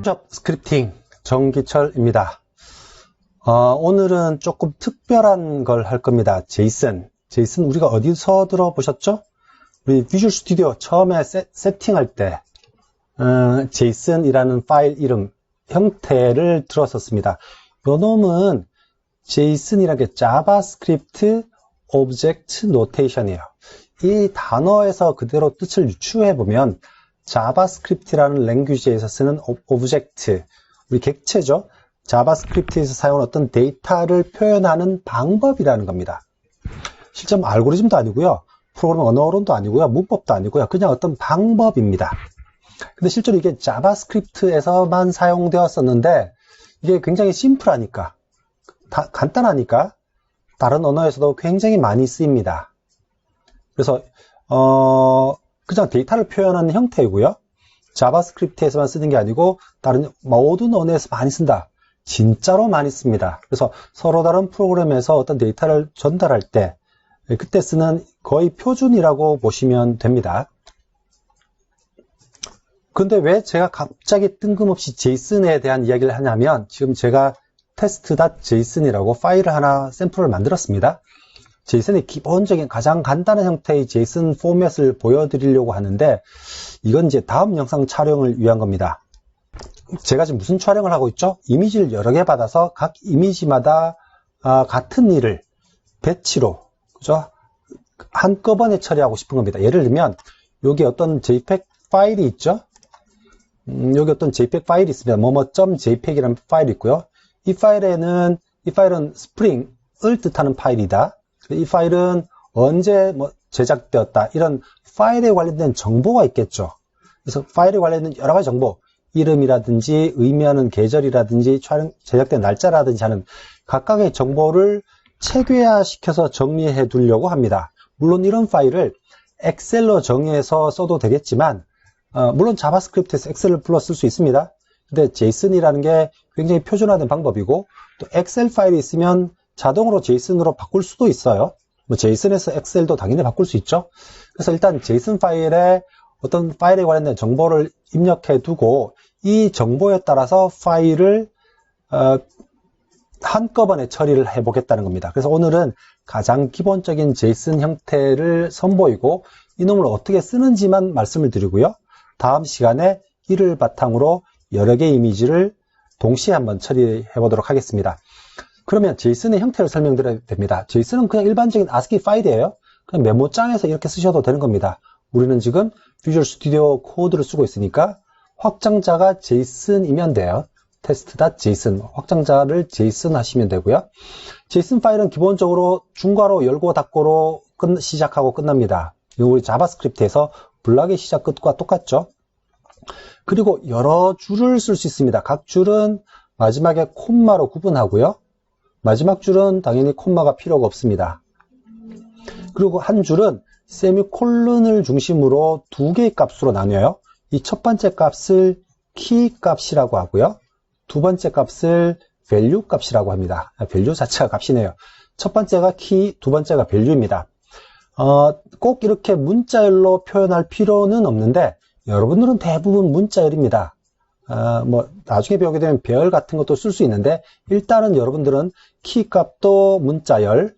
면접 스크립팅 정기철입니다. 오늘은 조금 특별한 걸 할 겁니다. 제이슨 우리가 어디서 들어보셨죠? 우리 비주얼 스튜디오 처음에 세팅할 때 제이슨이라는 파일 이름 형태를 들었었습니다. 요 놈은 제이슨이라는 게 자바스크립트 오브젝트 노테이션이에요. 이 단어에서 그대로 뜻을 유추해 보면 자바스크립트라는 랭귀지에서 쓰는 오브젝트, 우리 객체죠. 자바스크립트에서 사용하는 어떤 데이터를 표현하는 방법이라는 겁니다. 실제 알고리즘도 아니고요, 프로그래밍 언어론도 아니고요, 문법도 아니고요, 그냥 어떤 방법입니다. 근데 실제로 이게 자바스크립트에서만 사용되었었는데 이게 굉장히 심플하니까, 간단하니까 다른 언어에서도 굉장히 많이 쓰입니다. 그래서 그냥 데이터를 표현하는 형태이고요. 자바스크립트에서만 쓰는 게 아니고 다른 모든 언어에서 많이 쓴다. 진짜로 많이 씁니다. 그래서 서로 다른 프로그램에서 어떤 데이터를 전달할 때 그때 쓰는 거의 표준이라고 보시면 됩니다. 근데 왜 제가 갑자기 뜬금없이 제이슨에 대한 이야기를 하냐면 지금 제가 test.json이라고 파일을 하나 샘플을 만들었습니다. 제이슨의 기본적인 가장 간단한 형태의 제이슨 포맷을 보여드리려고 하는데 이건 이제 다음 영상 촬영을 위한 겁니다. 제가 지금 무슨 촬영을 하고 있죠? 이미지를 여러 개 받아서 각 이미지마다 같은 일을 배치로, 그죠? 한꺼번에 처리하고 싶은 겁니다. 예를 들면 여기 어떤 JPEG 파일이 있죠? 여기 어떤 JPEG 파일이 있습니다. 뭐뭐.jpeg이라는 파일이 있고요. 이 파일은 스프링을 뜻하는 파일이다. 이 파일은 언제 제작되었다, 이런 파일에 관련된 정보가 있겠죠. 그래서 파일에 관련된 여러 가지 정보, 이름이라든지 의미하는 계절이라든지 제작된 날짜라든지 하는 각각의 정보를 체계화시켜서 정리해 두려고 합니다. 물론 이런 파일을 엑셀로 정의해서 써도 되겠지만 물론 자바스크립트에서 엑셀을 불러 쓸 수 있습니다. 근데 제이슨이라는 게 굉장히 표준화된 방법이고 또 엑셀 파일이 있으면 자동으로 제이슨으로 바꿀 수도 있어요. 제이슨에서 엑셀도 당연히 바꿀 수 있죠. 그래서 일단 제이슨 파일에 어떤 파일에 관련된 정보를 입력해 두고 이 정보에 따라서 파일을 한꺼번에 처리를 해 보겠다는 겁니다. 그래서 오늘은 가장 기본적인 제이슨 형태를 선보이고 이놈을 어떻게 쓰는지만 말씀을 드리고요. 다음 시간에 이를 바탕으로 여러 개의 이미지를 동시에 한번 처리해 보도록 하겠습니다. 그러면 제이슨의 형태를 설명드려야 됩니다. 제이슨은 그냥 일반적인 ASCII 파일이에요. 그냥 메모장에서 이렇게 쓰셔도 되는 겁니다. 우리는 지금 비주얼 스튜디오 코드를 쓰고 있으니까 확장자가 제이슨이면 돼요. test.json 확장자를 제이슨 하시면 되고요. 제이슨 파일은 기본적으로 중괄호 열고 닫고로 시작하고 끝납니다. 이거 우리 자바스크립트에서 블락의 시작 끝과 똑같죠. 그리고 여러 줄을 쓸 수 있습니다. 각 줄은 마지막에 콤마로 구분하고요. 마지막 줄은 당연히 콤마가 필요가 없습니다. 그리고 한 줄은 세미콜론을 중심으로 두 개의 값으로 나뉘어요. 이 첫 번째 값을 키 값이라고 하고요. 두 번째 값을 value 값이라고 합니다. value 자체가 값이네요. 첫 번째가 키, 두 번째가 value입니다. 꼭 이렇게 문자열로 표현할 필요는 없는데 여러분들은 대부분 문자열입니다. 나중에 배우게 되면 배열 같은 것도 쓸 수 있는데 일단은 여러분들은 키 값도 문자열,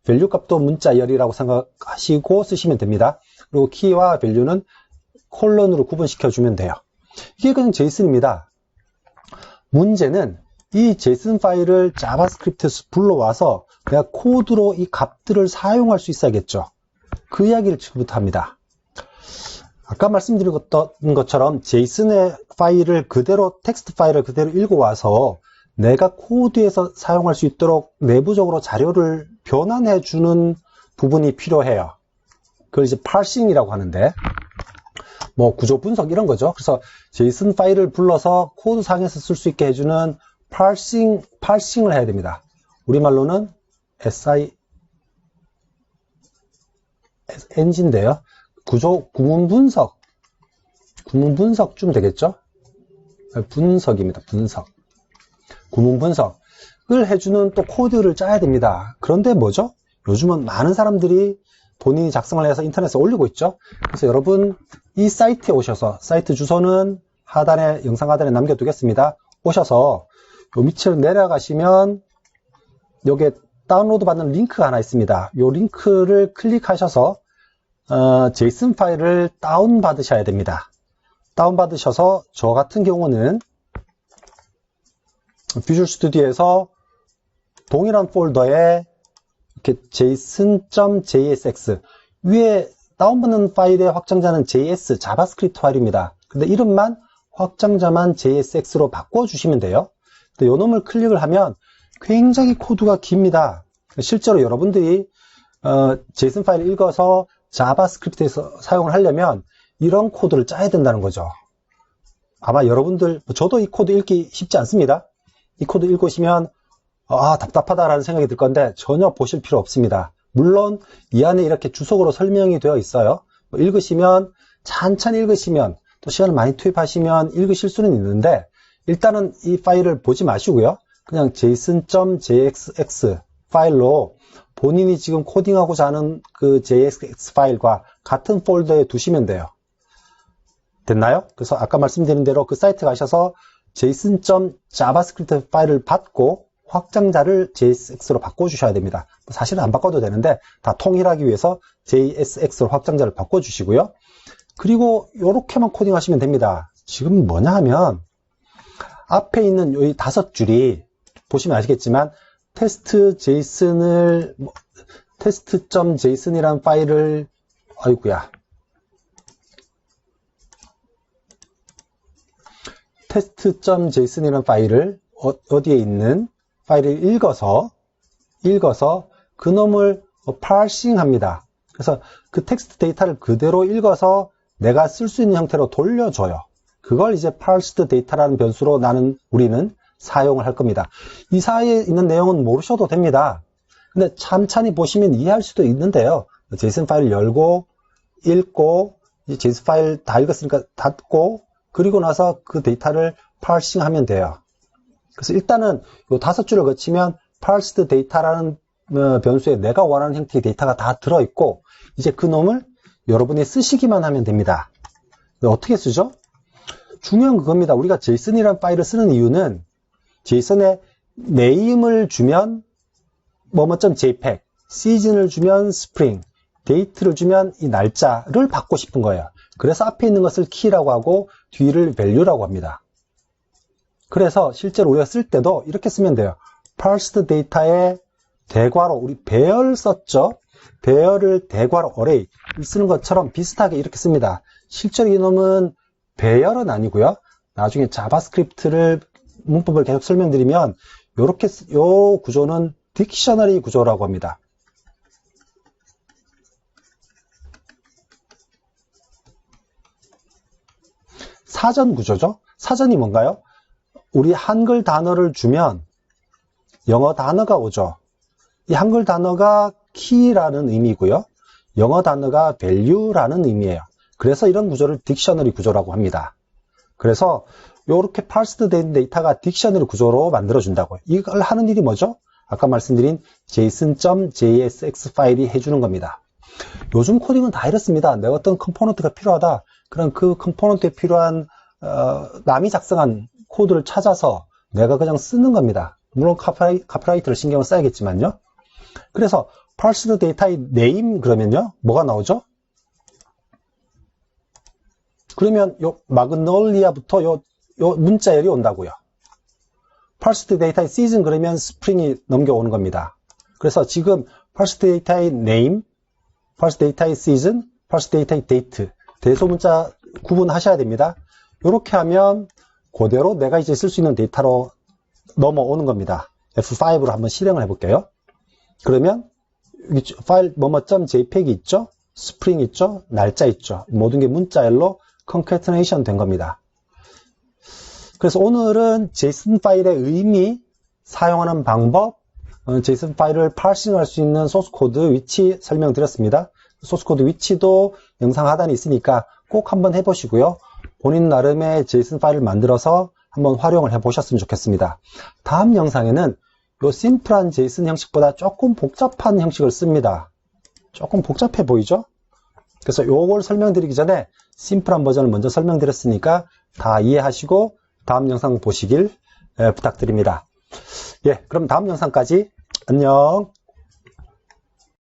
value 값도 문자열이라고 생각하시고 쓰시면 됩니다. 그리고 키와 value는 콜론으로 구분시켜 주면 돼요. 이게 그냥 제이슨입니다. 문제는 이 제이슨 파일을 자바스크립트에서 불러와서 내가 코드로 이 값들을 사용할 수 있어야겠죠. 그 이야기를 지금부터 합니다. 아까 말씀드린 것처럼 제이슨의 파일을 그대로, 텍스트 파일을 그대로 읽어와서 내가 코드에서 사용할 수 있도록 내부적으로 자료를 변환해 주는 부분이 필요해요. 그걸 이제 파싱이라고 하는데, 구조 분석 이런 거죠. 그래서 제이슨 파일을 불러서 코드상에서 쓸 수 있게 해주는 파싱을 해야 됩니다. 우리말로는 SING인데요. 구문 분석쯤 되겠죠? 분석입니다. 분석. 구문 분석을 해주는 또 코드를 짜야 됩니다. 그런데 뭐죠? 요즘은 많은 사람들이 본인이 작성을 해서 인터넷에 올리고 있죠. 그래서 여러분 이 사이트에 오셔서, 사이트 주소는 하단에, 영상 하단에 남겨두겠습니다. 오셔서 요 밑으로 내려가시면 여기에 다운로드 받는 링크가 하나 있습니다. 요 링크를 클릭하셔서 제이슨 파일을 다운받으셔야 됩니다. 다운받으셔서 저 같은 경우는 비주얼 스튜디오에서 동일한 폴더에 이렇게 json.jsx 위에 다운받는 파일의 확장자는 JS 자바스크립트 파일입니다. 근데 이름만 확장자만 JSX로 바꿔주시면 돼요. 근데 요 놈을 클릭을 하면 굉장히 코드가 깁니다. 실제로 여러분들이 JSON 파일을 읽어서 자바스크립트에서 사용을 하려면 이런 코드를 짜야 된다는 거죠. 아마 여러분들, 저도 이 코드 읽기 쉽지 않습니다. 이 코드 읽으시면 답답하다라는 생각이 들 건데 전혀 보실 필요 없습니다. 물론 이 안에 이렇게 주석으로 설명이 되어 있어요. 읽으시면, 찬찬히 읽으시면, 또 시간을 많이 투입하시면 읽으실 수는 있는데 일단은 이 파일을 보지 마시고요. 그냥 json.jsx 파일로 본인이 지금 코딩하고자 하는 그 JSX 파일과 같은 폴더에 두시면 돼요. 됐나요? 그래서 아까 말씀드린 대로 그 사이트 가셔서 json.javascript 파일을 받고 확장자를 JSX로 바꿔주셔야 됩니다. 사실은 안 바꿔도 되는데 다 통일하기 위해서 JSX로 확장자를 바꿔주시고요. 그리고 이렇게만 코딩하시면 됩니다. 지금 뭐냐 하면 앞에 있는 이 5줄이 보시면 아시겠지만 test.json이라는 파일을 test.json이라는 파일을 어디에 있는 파일을 읽어서 그놈을 파싱 합니다. 그래서 그 텍스트 데이터를 그대로 읽어서 내가 쓸 수 있는 형태로 돌려줘요. 그걸 이제 parsed 데이터라는 변수로 우리는 사용을 할 겁니다. 이 사이에 있는 내용은 모르셔도 됩니다. 근데 찬찬히 보시면 이해할 수도 있는데요. JSON 파일을 열고, 읽고, 이 JSON 파일 다 읽었으니까 닫고, 그리고 나서 그 데이터를 parsing 하면 돼요. 그래서 일단은 이 5줄을 거치면 parsed 데이터라는 변수에 내가 원하는 형태의 데이터가 다 들어있고, 이제 그 놈을 여러분이 쓰시기만 하면 됩니다. 어떻게 쓰죠? 중요한 그겁니다. 우리가 JSON이라는 파일을 쓰는 이유는 JSON에 네임을 주면 뭐뭐.jpg, 시즌을 주면 spring, 데이트를 주면 이 날짜를 받고 싶은 거예요. 그래서 앞에 있는 것을 key라고 하고 뒤를 value라고 합니다. 그래서 실제로 우리가 쓸 때도 이렇게 쓰면 돼요. parsed 데이터의 대괄호, 우리 배열 썼죠? 배열을 대괄호 array 쓰는 것처럼 비슷하게 이렇게 씁니다. 실제로 이놈은 배열은 아니고요. 나중에 자바스크립트를 문법을 계속 설명드리면 요 구조는 딕셔너리 구조라고 합니다. 사전 구조죠. 사전이 뭔가요? 우리 한글 단어를 주면 영어 단어가 오죠. 이 한글 단어가 key라는 의미고요. 영어 단어가 value라는 의미예요. 그래서 이런 구조를 딕셔너리 구조라고 합니다. 그래서 이렇게 parsed 된 데이터가 딕셔너리 구조로 만들어준다고요. 이걸 하는 일이 뭐죠? 아까 말씀드린 json.jsx 파일이 해주는 겁니다. 요즘 코딩은 다 이렇습니다. 내가 어떤 컴포넌트가 필요하다. 그럼 그 컴포넌트에 필요한 남이 작성한 코드를 찾아서 내가 그냥 쓰는 겁니다. 물론 카피라이트를 신경을 써야겠지만요. 그래서 parsed 데이터의 name 그러면요. 뭐가 나오죠? 그러면 요 마그놀리아부터 요 문자열이 온다고요. parsed 데이터의 season 그러면 spring이 넘겨오는 겁니다. 그래서 지금 parsed 데이터의 name, parsed 데이터의 season, parsed 데이터의 date 대소문자 구분하셔야 됩니다. 이렇게 하면 그대로 내가 이제 쓸 수 있는 데이터로 넘어오는 겁니다. F5로 한번 실행을 해볼게요. 그러면 여기 파일 뭐뭐.jpg 있죠? spring 있죠? 날짜 있죠? 모든 게 문자열로 concatenation 된 겁니다. 그래서 오늘은 JSON 파일의 의미, 사용하는 방법, JSON 파일을 parsing 할 수 있는 소스 코드 위치 설명드렸습니다. 소스 코드 위치도 영상 하단에 있으니까 꼭 한번 해보시고요. 본인 나름의 JSON 파일을 만들어서 한번 활용을 해보셨으면 좋겠습니다. 다음 영상에는 이 심플한 JSON 형식보다 조금 복잡한 형식을 씁니다. 조금 복잡해 보이죠? 그래서 요걸 설명드리기 전에 심플한 버전을 먼저 설명드렸으니까 다 이해하시고 다음 영상 보시길 부탁드립니다. 예, 그럼 다음 영상까지 안녕.